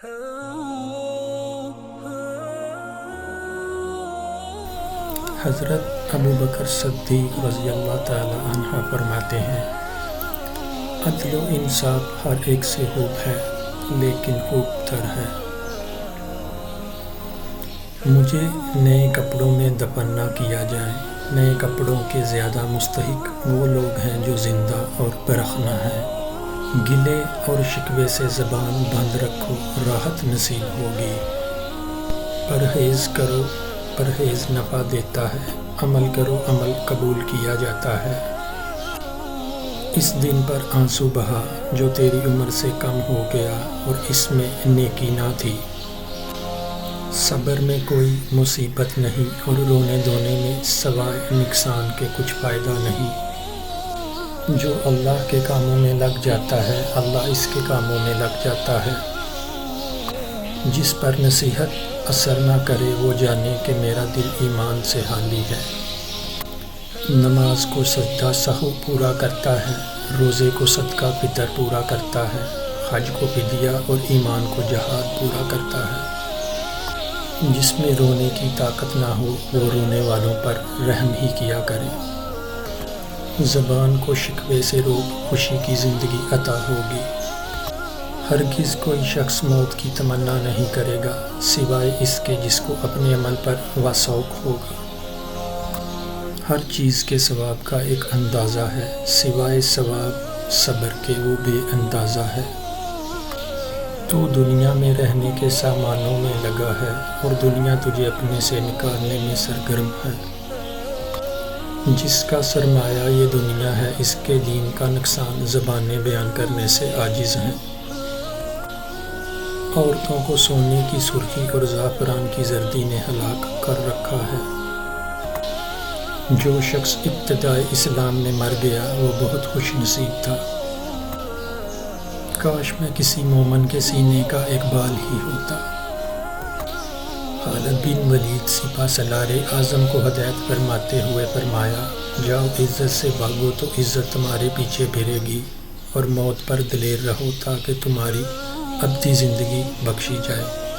حضرت ابوبکر صدیق رضی اللہ تعالی عنہ فرماتے ہیں، عدل و انصاف ہر ایک سے خوب ہے لیکن خوب تر ہے۔ مجھے نئے کپڑوں میں دفن نہ کیا جائے۔ نئے کپڑوں کے زیادہ مستحق وہ لوگ ہیں جو زندہ اور برہنہ ہیں۔ گلے اور شکوے سے زبان بند رکھو، راحت نصیب ہوگی۔ پرہیز کرو، پرہیز نفع دیتا ہے۔ عمل کرو، عمل قبول کیا جاتا ہے۔ اس دن پر آنسو بہا جو تیری عمر سے کم ہو گیا اور اس میں نیکی نہ تھی۔ صبر میں کوئی مصیبت نہیں اور رونے دھونے میں سوائے نقصان کے کچھ فائدہ نہیں۔ جو اللہ کے کاموں میں لگ جاتا ہے، اللہ اس کے کاموں میں لگ جاتا ہے۔ جس پر نصیحت اثر نہ کرے وہ جانے کہ میرا دل ایمان سے خالی ہے۔ نماز کو سجدہ سہو پورا کرتا ہے، روزے کو صدقہ فطر پورا کرتا ہے، حج کو فدیہ اور ایمان کو جہاد پورا کرتا ہے۔ جس میں رونے کی طاقت نہ ہو وہ رونے والوں پر رحم ہی کیا کرے۔ زبان کو شکوے سے روک، خوشی کی زندگی عطا ہوگی۔ ہرگز کوئی شخص موت کی تمنا نہیں کرے گا سوائے اس کے جس کو اپنے عمل پر وثوق ہوگا۔ ہر چیز کے ثواب کا ایک اندازہ ہے، سوائے ثواب صبر کے وہ بے اندازہ ہے۔ تو دنیا میں رہنے کے سامانوں میں لگا ہے اور دنیا تجھے اپنے سے نکالنے میں سرگرم ہے۔ جس کا سرمایہ یہ دنیا ہے، اس کے دین کا نقصان زبانیں بیان کرنے سے عاجز ہیں۔ عورتوں کو سونے کی سرخی اور زعفران کی زردی نے ہلاک کر رکھا ہے۔ جو شخص ابتدائے اسلام میں مر گیا وہ بہت خوش نصیب تھا۔ کاش میں کسی مومن کے سینے کا ایک بال ہی ہوتا۔ خالد بن ولید سپہ سالار اعظم کو ہدایت فرماتے ہوئے فرمایا، جاؤ عزت سے بھاگو تو عزت تمہارے پیچھے پھرے گی، اور موت پر دلیر رہو تاکہ تمہاری ابدی زندگی بخشی جائے۔